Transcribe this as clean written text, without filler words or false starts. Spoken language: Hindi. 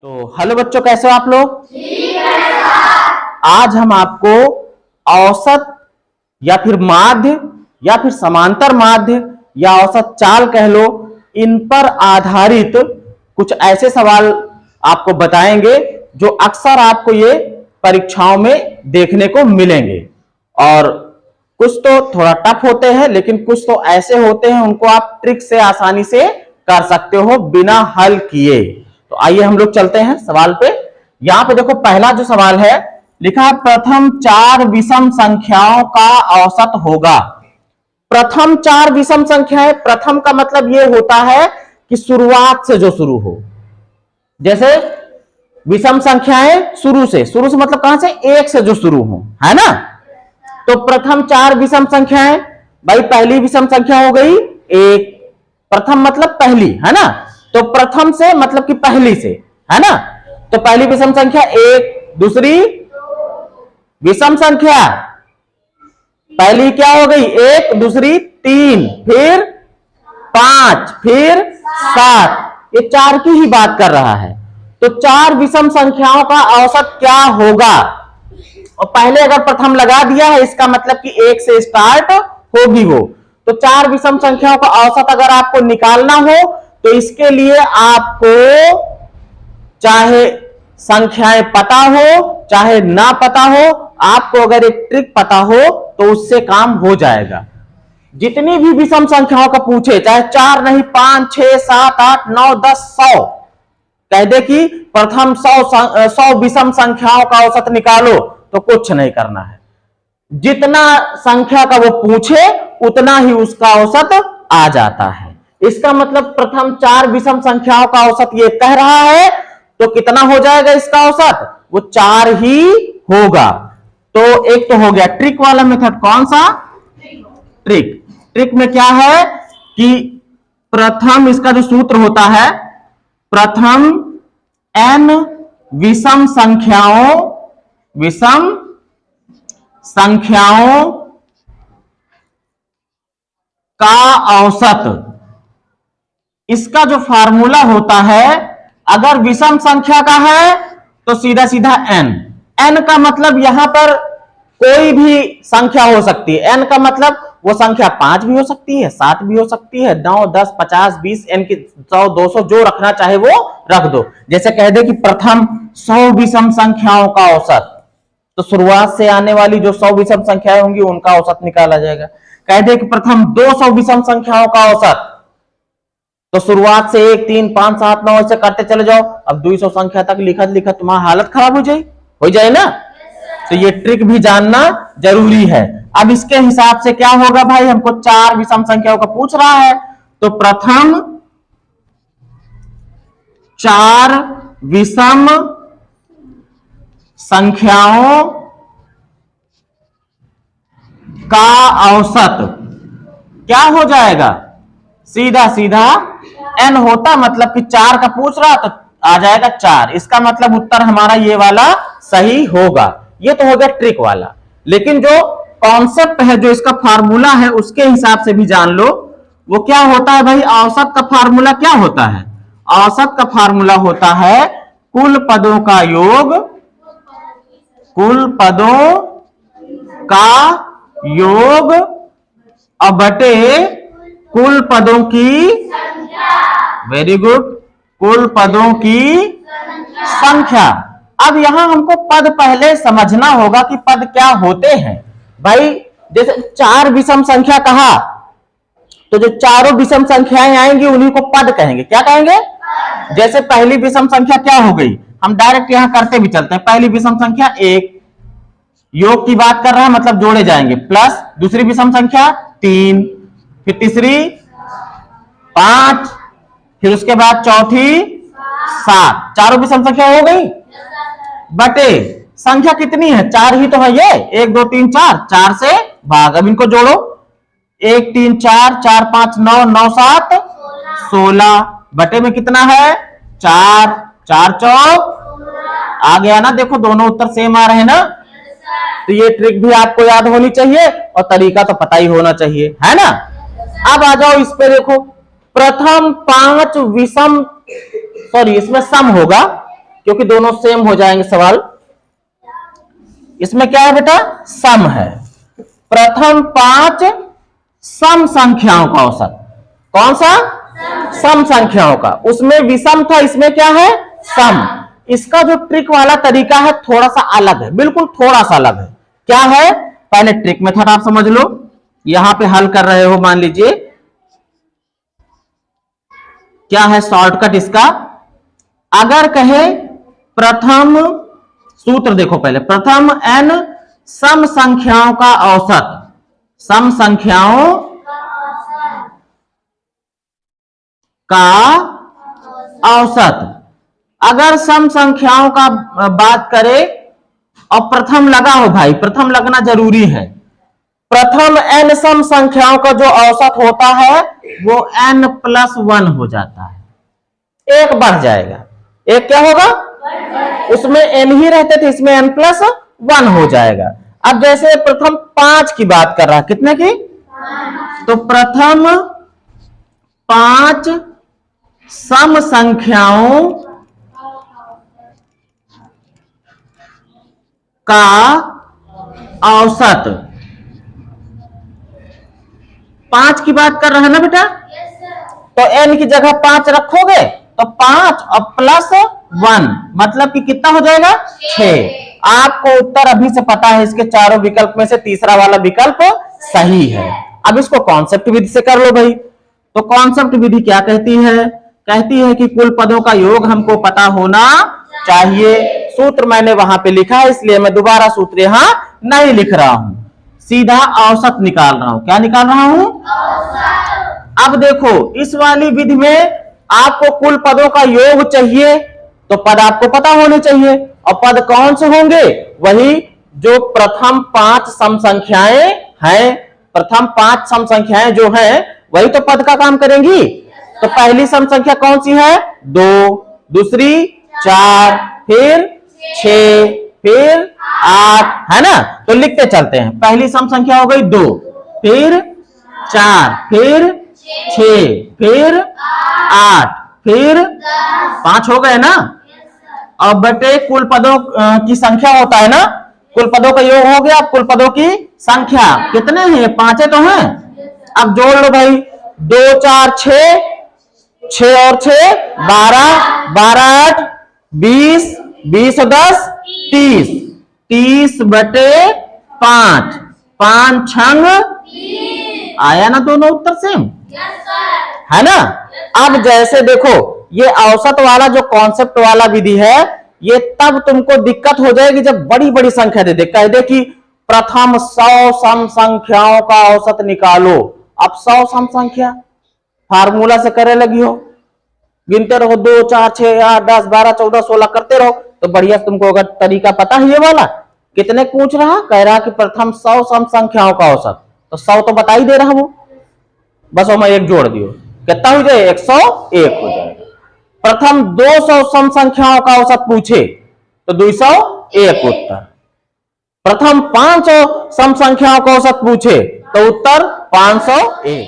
तो हेलो बच्चों, कैसे हो आप लोग? ठीक है सर। आज हम आपको औसत या फिर माध्य या फिर समांतर माध्य या औसत चाल कह लो, इन पर आधारित कुछ ऐसे सवाल आपको बताएंगे जो अक्सर आपको ये परीक्षाओं में देखने को मिलेंगे। और कुछ तो थोड़ा टफ होते हैं, लेकिन कुछ तो ऐसे होते हैं उनको आप ट्रिक से आसानी से कर सकते हो बिना हल किए। तो आइए हम लोग चलते हैं सवाल पे। यहां पे देखो, पहला जो सवाल है लिखा है प्रथम 4 विषम संख्याओं का औसत होगा। प्रथम 4 विषम संख्याएं, प्रथम का मतलब ये होता है कि शुरुआत से जो शुरू हो। जैसे विषम संख्याएं शुरू से मतलब कहां से? 1 से जो शुरू हो, है ना। तो प्रथम 4 विषम संख्याएं, भाई पहली विषम संख्या हो गई 1। प्रथम मतलब पहली, है ना। तो प्रथम से मतलब कि पहली से, है ना। तो पहली विषम संख्या 1, दूसरी विषम संख्या पहली क्या हो गई? 1, दूसरी 3, फिर 5, फिर 7। ये 4 की ही बात कर रहा है। तो 4 विषम संख्याओं का औसत क्या होगा? और पहले अगर प्रथम लगा दिया है, इसका मतलब कि 1 से स्टार्ट होगी वो। तो 4 विषम संख्याओं का औसत अगर आपको निकालना हो तो इसके लिए आपको चाहे संख्याएं पता हो चाहे ना पता हो, आपको अगर एक ट्रिक पता हो तो उससे काम हो जाएगा। जितनी भी विषम संख्याओं का पूछे, चाहे 4 नहीं 5, 6, 7, 8, 9, 10, 100, कह दे कि प्रथम 100 विषम संख्याओं का औसत निकालो, तो कुछ नहीं करना है। जितना संख्या का वो पूछे उतना ही उसका औसत आ जाता है। इसका मतलब प्रथम 4 विषम संख्याओं का औसत ये कह रहा है, तो कितना हो जाएगा इसका औसत? वो 4 ही होगा। तो एक तो हो गया ट्रिक वाला मेथड। कौन सा? ट्रिक में क्या है कि प्रथम, इसका जो सूत्र होता है, प्रथम n विषम संख्याओं का औसत, इसका जो फार्मूला होता है, अगर विषम संख्या का है तो सीधा सीधा n का मतलब यहां पर कोई भी संख्या हो सकती है। n का मतलब वो संख्या 5 भी हो सकती है, 7 भी हो सकती है, 9, 10, 50, 20, n की 100, 200 जो रखना चाहे वो रख दो। जैसे कह दे कि प्रथम 100 विषम संख्याओं का औसत, तो शुरुआत से आने वाली जो 100 विषम संख्याएं होंगी उनका औसत निकाला जाएगा। कह दे कि प्रथम 200 विषम संख्याओं का औसत, तो शुरुआत से 1, 3, 5, 7, 9 ऐसे करते चले जाओ। अब 200 संख्या तक लिखा तुम्हारा हालत खराब हो जाए ना। तो ये ट्रिक भी जानना जरूरी है। अब इसके हिसाब से क्या होगा भाई, हमको 4 विषम संख्याओं का पूछ रहा है, तो प्रथम 4 विषम संख्याओं का औसत क्या हो जाएगा? सीधा सीधा n होता, मतलब कि 4 का पूछ रहा तो आ जाएगा 4। इसका मतलब उत्तर हमारा ये वाला सही होगा। ये तो हो गया ट्रिक वाला। लेकिन जो कॉन्सेप्ट है, जो इसका फार्मूला है, उसके हिसाब से भी जान लो। वो क्या होता है भाई? औसत का फार्मूला क्या होता है? औसत का फार्मूला होता है कुल पदों का योग, कुल पदों का योग और बटे कुल पदों की, वेरी गुड, कुल पदों की संख्या। अब यहां हमको पद पहले समझना होगा कि पद क्या होते हैं भाई। जैसे 4 विषम संख्या कहा, तो जो चारों विषम संख्याएं आएंगी उन्हीं को पद कहेंगे। क्या कहेंगे? जैसे पहली विषम संख्या क्या हो गई, हम डायरेक्ट यहां करते भी चलते हैं। पहली विषम संख्या 1, योग की बात कर रहा है मतलब जोड़े जाएंगे, प्लस दूसरी विषम संख्या 3, फिर तीसरी 5, फिर उसके बाद चौथी 7। चारों विषम संख्या हो गई। बटे संख्या कितनी है? 4 ही तो है ये, 1, 2, 3, 4, 4 से भाग। अब इनको जोड़ो, 1, 3, 4, 4, 5, 9, 9, 7, 16। बटे में कितना है? 4, 4 चौक आ गया ना। देखो दोनों उत्तर सेम आ रहे हैं ना। तो ये ट्रिक भी आपको याद होनी चाहिए और तरीका तो पता ही होना चाहिए, है ना। अब आ जाओ इस पे, देखो प्रथम 5 विषम, सॉरी इसमें सम होगा, क्योंकि दोनों सेम हो जाएंगे सवाल। इसमें क्या है बेटा, सम है। प्रथम 5 सम संख्याओं का औसत। कौन सा? सम संख्याओं का। उसमें विषम था, इसमें क्या है, सम। इसका जो ट्रिक वाला तरीका है थोड़ा सा अलग है, बिल्कुल थोड़ा सा अलग है। क्या है? पहले ट्रिक मेथड आप समझ लो। यहां पे हल कर रहे हो, मान लीजिए क्या है शॉर्टकट इसका। अगर कहे प्रथम सूत्र देखो पहले, प्रथम n सम संख्याओं का औसत, सम संख्याओं का औसत। अगर सम संख्याओं का बात करें और प्रथम लगा हो भाई, प्रथम लगना जरूरी है। प्रथम n सम संख्याओं का जो औसत होता है वो n+1 हो जाता है, एक बढ़ जाएगा। एक क्या होगा, उसमें n ही रहते थे, इसमें n+1 हो जाएगा। अब जैसे प्रथम 5 की बात कर रहा है, कितने की? तो प्रथम 5 सम संख्याओं का औसत। 5 की बात कर रहा है ना बेटा, तो n की जगह 5 रखोगे तो 5 और +1 मतलब कि कितना हो जाएगा, 6। आपको उत्तर अभी से पता है, इसके चारों विकल्प में से तीसरा वाला विकल्प सही है। अब इसको कॉन्सेप्ट विधि से कर लो भाई। तो कॉन्सेप्ट विधि क्या कहती है? कहती है कि कुल पदों का योग हमको पता होना चाहिए। सूत्र मैंने वहां पे लिखा है, इसलिए मैं दोबारा सूत्र यहां नहीं लिख रहा हूं, सीधा औसत निकाल रहा हूं। क्या निकाल रहा हूं? औसत। अब देखो इस वाली विधि में आपको कुल पदों का योग चाहिए, तो पद आपको पता होने चाहिए। और पद कौन से होंगे? वही जो प्रथम 5 सम संख्याएं हैं। प्रथम 5 सम संख्याएं जो हैं वही तो पद का काम करेंगी। तो पहली सम संख्या कौन सी है? 2, दूसरी 4, फिर 6, फिर 8, है ना। तो लिखते चलते हैं। पहली सम संख्या हो गई 2, फिर 4, फिर 6, फिर 8, फिर 5 हो गए ना। अब बटे कुल पदों की संख्या होता है ना, कुल पदों का योग हो गया। अब कुल पदों की संख्या कितने हैं? 5 तो हैं। अब जोड़ लो भाई, 2 4 6, 6 और 6 12, 12 8 20, 20 और 10 30, 30 बटे 5, 5 छंग आया ना, दोनों उत्तर सेम है ना। अब जैसे देखो ये औसत वाला जो कॉन्सेप्ट वाला विधि है, ये तब तुमको दिक्कत हो जाएगी जब बड़ी बड़ी संख्या दे दे, कह दे कि प्रथम 100 सम संख्याओं का औसत निकालो। अब 100 सम संख्या फार्मूला से करे लगी हो, गिनते रहो 2 4 6 8 10 12 14 16 करते रहो, तो बढ़िया तुमको अगर तरीका पता है ये वाला। कितने पूछ रहा? कह रहा कि प्रथम 100 सम संख्याओं का औसत, तो 100 तो बता ही दे रहा वो, बस वो मैं एक जोड़ दियो, कितना हो जाए? 101 हो जाएगा। प्रथम 200 सम संख्याओं का औसत पूछे तो 201 उत्तर। प्रथम 500 सम संख्याओं का औसत पूछे तो उत्तर 501।